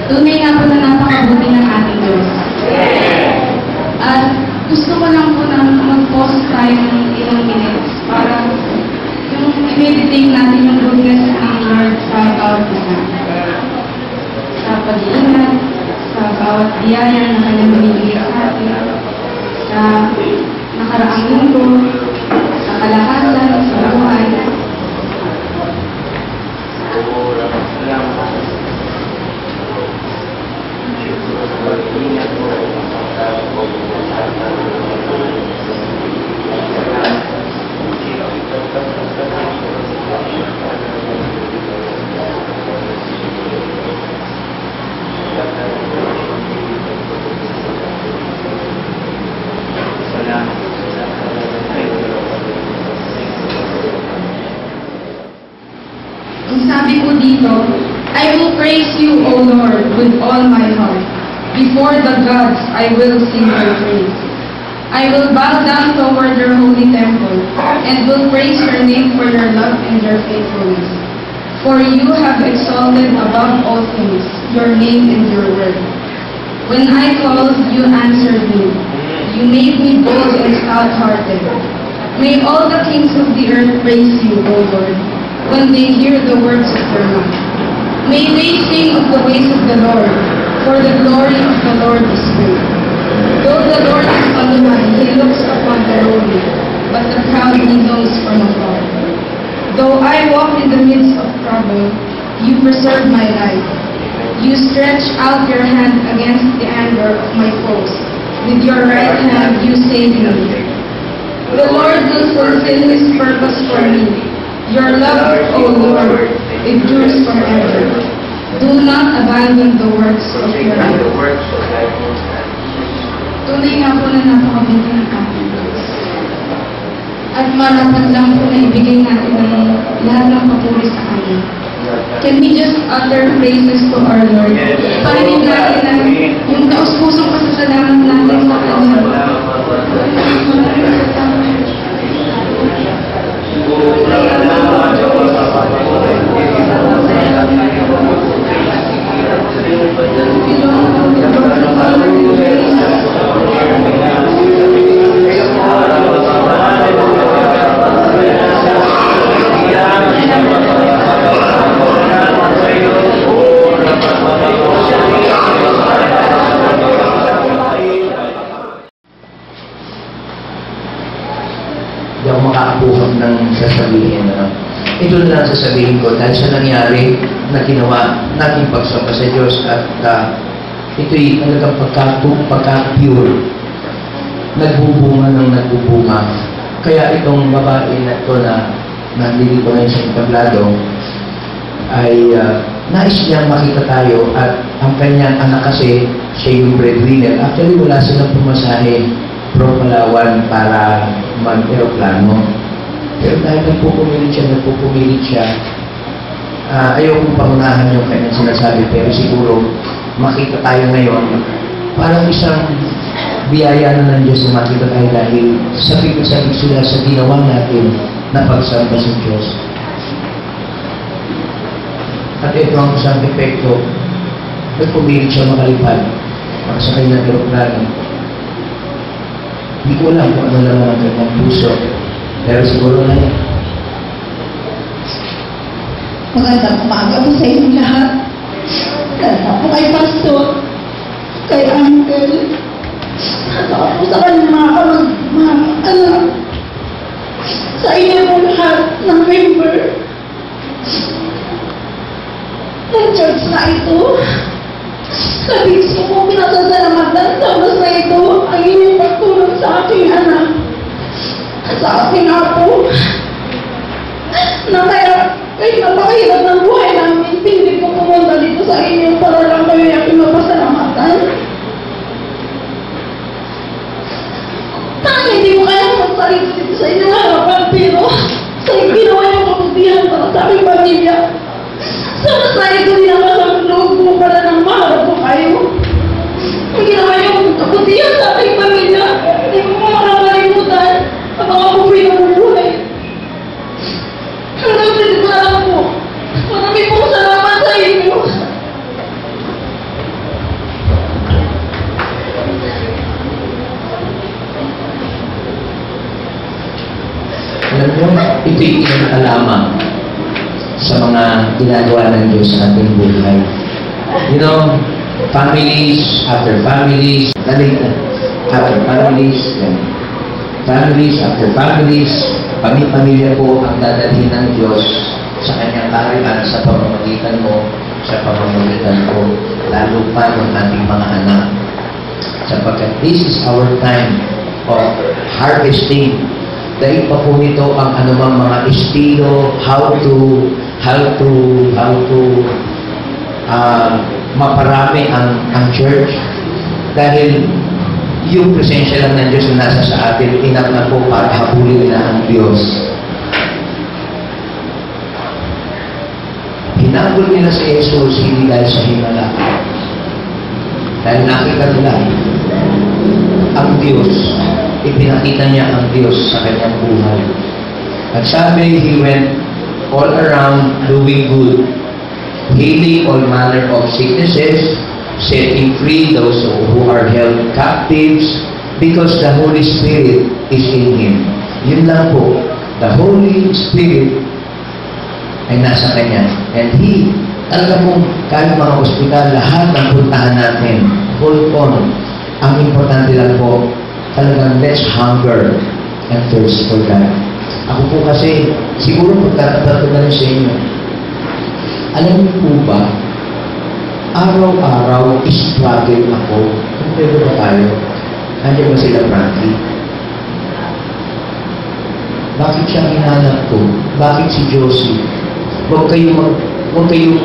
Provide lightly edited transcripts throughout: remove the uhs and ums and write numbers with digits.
Tunay nga po na napakabuti ng ating Diyos. At gusto ko lang po na mag-pause tayo ng ilang minutes para yung i-meditate natin yung goodness ng Lord sa bawat isa. Sa pag-iingat, sa bawat biyaya na kanyang binibigay sa atin, sa nakaraang mundo, sa kalakasan, sa buhay. Ang sabi ko dito, I will praise you, O Lord, with all my heart. Before the gods, I will sing your praise. I will bow down toward your holy temple, and will praise your name for your love and your faithfulness. For you have exalted above all things your name and your word. When I called, you answered me. You made me bold and stout-hearted. May all the kings of the earth praise you, O Lord, when they hear the words of your mouth. May they sing of the ways of the Lord, for the glory of the Lord is great. Though the Lord is on high, he looks upon the lowly, but the proud he knows from afar. Though I walk in the midst of trouble, you preserve my life. You stretch out your hand against the anger of my foes. With your right hand you save me. The Lord will fulfill his purpose for me. Your love, O Lord, endures forever. Do not abandon the works of your hand. Tunay nga po na napakabuti ng ating Diyos. At marapat lang po na ibigay natin ang lahat ng papuri sa Kanya. Can we just utter praises to our Lord? Parinig natin na yung taos-pusong pasasalamat natin sa Kanya. Hindi ako makakapuhag ng sasabihin. Ito na lang sasabihin ko dahil sa nangyari na ginawa nating pagsamba sa Diyos at ito'y talagang pagka-pure. Nagbubunga ng nagbubunga. Kaya itong babae na ito na nandito ngayon sa entablado ay nais niyang makita tayo at ang kanyang anak kasi siya yung breadwinner. Actually wala silang pumasahe from Palawan para mag-aeroplano. Pero dahil nagpupumilit siya, ayaw kong pangunahan yung kanyang sinasabi, pero siguro makita tayo ngayon, parang isang biyaya na ng Diyos na makita tayo dahil sabik-sabik sila sa ginawa natin na pagsamba sa Diyos. At ito ang isang epekto, nagpumilit siya makalipad, makasakay ng aeroplano. Hindi ko alam kung ano lang ang kanyang puso. Pero siguro na yan. Magandang umaga po sa inyong lahat. Ganda po kay Pastor, kay Uncle, at ako po sa kanyang mga anak, sa inyo po lahat ng member ng church na ito. Labis ko po pinasasalamatan sa oras na ito ang inyong pagtulong sa aking anak at sa aking apo na kaya napakahirap ng buhay namin. Hindi ko pumunta dito sa inyo para lang kayo yung aking mapasalamatan. Parang hindi ko kaya magsalita dito sa inyong harapan, pero sa ginawa yung kabutihan para sa aking pamilya. Sa oras na ito, dinakasang loob ko para nang maharap ko kayo. Ang ginawa yung kabutihan sa aking pamilya, hindi ko makakalimutan ang mga buhay na buhay. Hanggang dito na lang po. Marami pong salamat sa inyo. ka lamang sa mga ginagawa ng Diyos sa ating buhay. You know, families after families, after families, families after families, pamilya po ang dadalhin ng Diyos sa kanyang kaharian sa pamamagitan mo, sa pamamagitan ko, lalo pa ng ating mga anak. Sapagkat this is our time of harvesting. Dahil pa po nito ang anumang mga estilo, how to maparami ang church. Dahil yung presensya lang ng Diyos na nasa sa atin, enough na po para habulin na ang Diyos. Hinabol nila si Jesus hindi dahil sa himala. Dahil nakita nila ang Diyos, ipinakita niya ang Diyos sa kanyang buhay. At sabi, He went all around doing good, healing all manner of sicknesses, setting free those who are held captives, because the Holy Spirit is in Him. Yun lang po. The Holy Spirit ay nasa Kanya. And He, talaga po, kahit mga ospital, lahat ng puntahan natin, hold on. Ang importante lang po, talagang let's hunger and thirst for God. Ako po kasi, siguro pagkatapat ko na rin sa inyo, alam niyo po ba, araw-araw struggle ako. Kung pwede ba tayo? Nandiyan ba sila, Frankie? Bakit siya hinanap ko? Bakit si Josie? Huwag kayong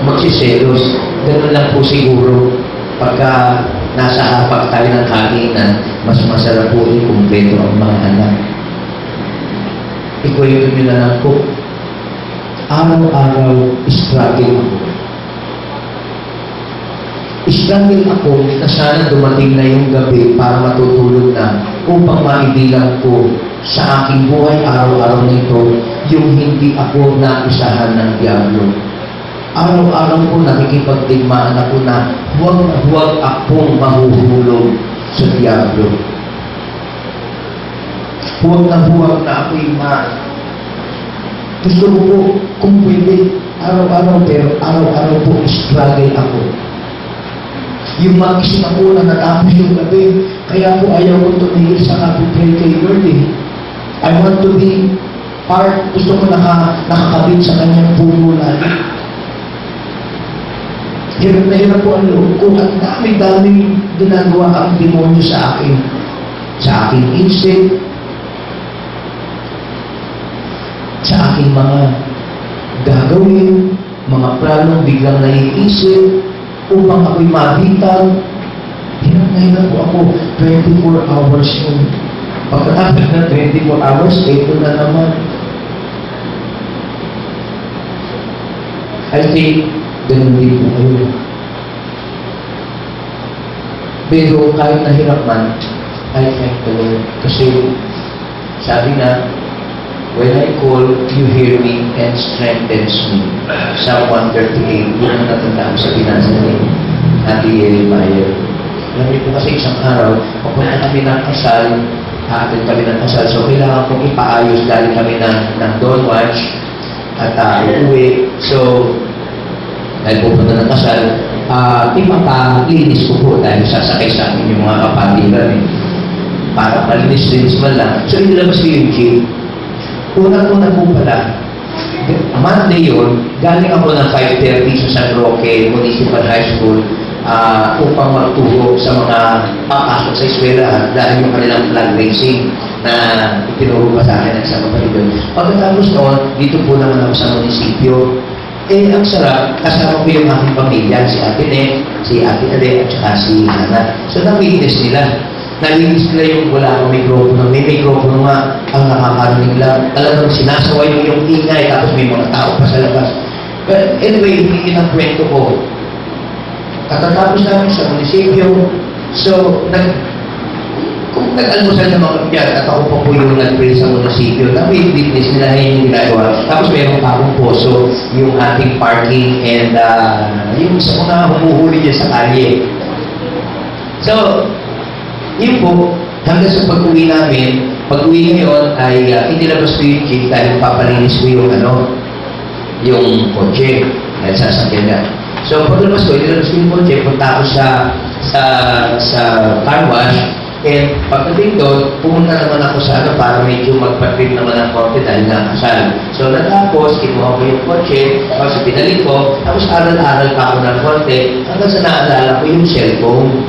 magsiselos. Ganun lang po siguro. Pagka nasa hapak tayo ng kainan, mas masarap po yung kumpleto ang mga anak. Ikaw yung tumilalang po. Araw-araw struggle ako. Struggle ako na sana dumating na yung gabi para matutulog na upang maibilang ko sa aking buhay araw-araw nito yung hindi ako naisahan ng diablo. Araw-araw po nakikipagdigmaan ako na huwag akong mahuhulog sa diablo. Huwag na ako'y gusto ko po, kung pwede, araw-araw, pero araw-araw po struggle ako. Yung magising ako na natapos yung gabi, kaya po ayaw ko tumigil sa kapitray kay Lord eh. I want to be part, gusto ko nakakabit sa kanyang puno lagi. Hirap na hirap po ang loob ko at dami-daming ginagawa ang demonyo sa akin. Sa aking instinct, sa aking mga gagawin, mga planong biglang naiisip, upang ako'y mabitag. Hirap na hirap po ako. 24 hours yun. Pagkatapos na 24 hours, ito na naman. I think, ganun din po kayo. Pero kahit nahirap man, I thank the Lord. Kasi, sabi na, when I call, you hear me and strengthens me. Psalm 138, yun ang natandaan sa binasa ni Ate Jeremiah. Alam niyo po kasi isang araw, papunta kami ng kasal, atin kami ng kasal, so kailangan kong ipaayos dahil kami ng dawn watch at uuwi. So, dahil pupunta ng kasal, ipapalinis ko po dahil sasakay sa amin yung mga kapandilan eh. Para malinis-linis man lang. So, inilabas ko yung jeep. Unang-una po pala, Monday yun, galing ako ng 5:30 sa San Roque Municipal High School upang magturo sa mga papasok sa eskwelahan dahil yung kanilang flag racing na itinuro pa sa akin ng isang kapatid doon. Pagkatapos noon, dito po naman ako sa munisipyo. Eh, ang sarap, kasama ko yung aking pamilya, si Ate Nek, si Ate Ale, at saka si Hana. So, na-witness nila. Nalinis nila yung wala akong mikropono. May mikropono nga ang nakakarinig lang. Talagang sinasaway mo yung ingay tapos may mga tao pa sa labas. But anyway, hindi ang kwento ko. Katatapos namin sa munisipyo. So, kung nag-almusal na mga kapyan at ako pa po yung nag-pray sa munisipyo, na-witness nila yung ginagawa. Tapos mayroong akong poso, yung ating parking and yung sa mga humuhuli dyan sa kalye. So, yun po, hanggang sa pag-uwi namin, Pag-uwi ngayon ay inilabas ko yung jeep dahil papalinis ko yung kotse. Dahil sasakyan na. So, paglabas ko, inilabas ko yung kotse, punta ako sa car wash. And pagdating doon, pumunta naman ako sa para medyo magpa-trip naman ng konti dahil nakasal. So, natapos, kinuha ko yung kotse, tapos pinalik ko, tapos aral-aral pa ako ng konti, hanggang sa naalala ko yung cellphone.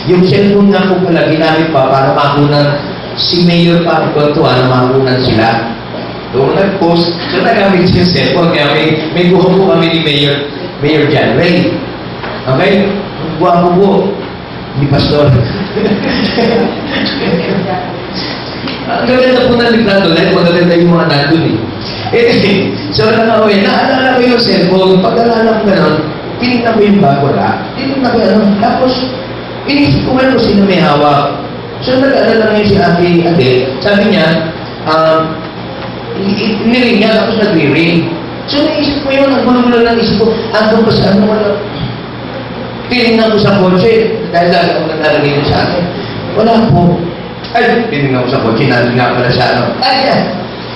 Yung cellphone nga po pala ginamit pa para makunan si Mayor Pagkontuan na makunan sila. Doon nag-post, so nagamit yung cellphone, kaya may buha po kami ni Mayor John Ray. Okay? Buha po ni Pastor. Ang gaganda po ng litrato dahil magaganda yung mga nandun so naalala ko yung cellphone. Pag-alala ko gano'n, tinignan ko yung bagola, tinignan ko tapos inisip ko kung sino may hawak. So nag-alala ngayon si Ate, sabi niya, niring niya tapos nag-ring. So naisip ko yun, ang gulo-gulo ng isip ko, hanggang pa sa tinignan ko sa kotse, dahil lagi akong naglalagay sa akin. Wala po. Ay, tinignan ko sa kotse, natin nga pala sa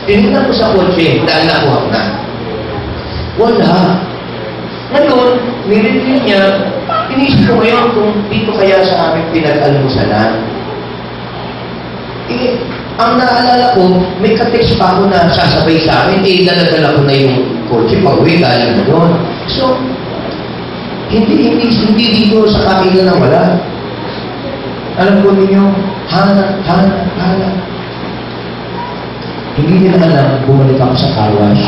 tinignan ko sa kotse, dahil nakuha ko na. Wala. Ngayon, nirinig niya, inisip ko ngayon kung dito kaya sa aming pinag-almusalan. Ang naalala ko, may ka-text pa ako na sasabay sa akin, dala-dala ko na yung kotse, pag-uwi, galing na doon. So, hindi dito sa kakila na wala. Alam ko ninyo, hanap. Hindi nila alam, bumalik ako sa car wash.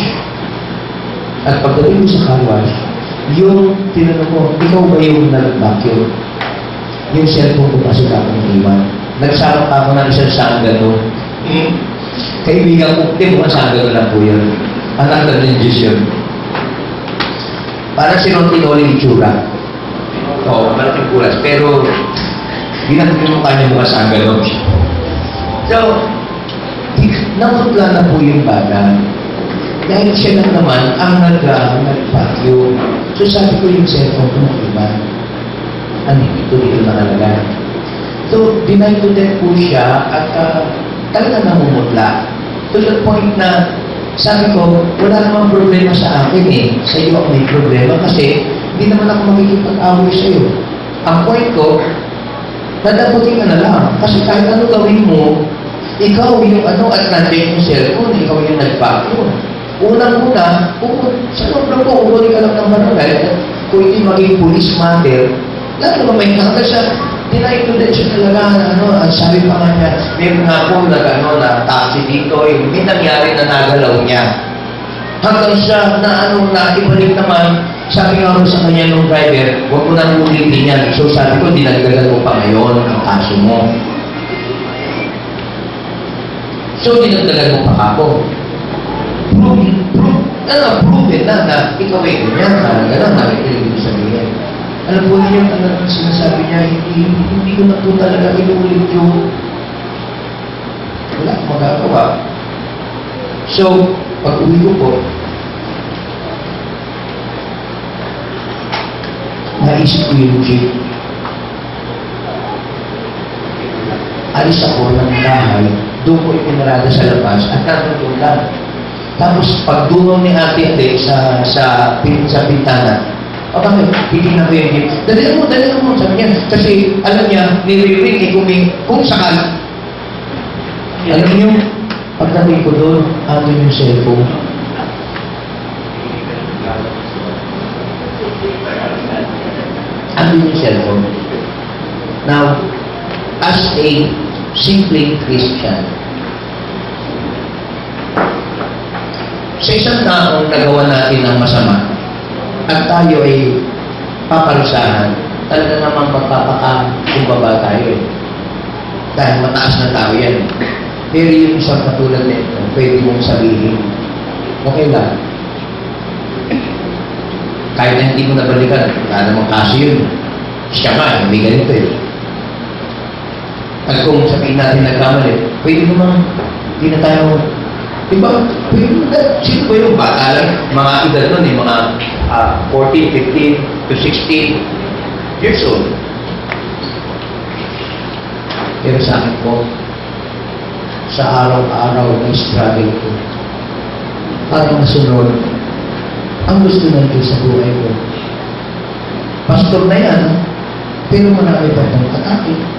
At pagdating ko sa car wash, yung tinanong ko, ikaw ba yung nag-vacuum? Yung cellphone ko kasi kakong iwan. Nagsarap ako ng isang sanggano. Kaibigan ko, di mo sanggano lang po yun. Anak na ng Diyos yun. Parang sinuntinoli yung itsura. Oo, malaking kulas. Pero, ginagin mo kanya mga sanggano. So, namutla na po yung bata. Dahil siya lang naman ang nag-vacuum. So sabi ko yung cellphone ko ng iba. Ano dito nakalagay. So, deny to death po siya at talaga namumutla. To the point na sabi ko, wala namang problema sa akin sa iyo ang may problema kasi hindi naman ako makikipag-away sa iyo. Ang point ko, dadaputin ka na lang. Kasi kahit ano gawin mo, ikaw yung at nandiyan yung cellphone, ikaw yung nag-vacuum. Unang-una, sa loob po, uulit ka lang ng barangay. Kung hindi maging police matter, lahat naman may hanggang sa deny to death siya talaga. Ang sabi pa nga niya, meron nga po na taxi dito, may nangyari na nagalaw niya. Hanggang sa na ibalik naman, sabi nga mo sa kanya nung driver, huwag mo nang ulitin yan. So sabi ko, dinagdagan mo pa ngayon ang kaso mo. So dinagdagan mo pa ako. Proven na ikaw ay ganyan, talaga nakikinig mo sabihin. Alam po niyo, ang sinasabi niya, hindi ko na po talaga inuulit yung wala akong magagawa. So, pag-uwi ko po, naisip ko yung jeep. Alis ako ng bahay, doon ko ipinarada sa labas at nandun lang. Tapos, pag dungaw ni Ate sa bintana, bakit? Hindi na ko yung jeep. Dali mo, sabi niya. Kasi, alam niya, nire-ring kung sakal. Alam niyo, pagdating ko doon, amin yung cellphone. Amin yung cellphone. Now, as a simple Christian, sa isang taong nagawa natin ng masama at tayo ay paparusahan, talaga namang magpapaka-kumbaba tayo dahil mataas na tao yan. Pero yung isang katulad nito, pwede mong sabihin, okay lang. Kahit na hindi mo nabalikan, wala namang kaso yun. Siya nga, hindi ganito At kung sabihin natin nagkamali, pwede naman, hindi na tayo, diba? Sino ba yung bata lang? Mga edad nun mga 14, 15 to 16 years old. Pero sa akin po, sa araw-araw na struggle ko. Para masunod ang gusto ng Diyos sa buhay ko. Pastor na yan, pero marami pa pang atake.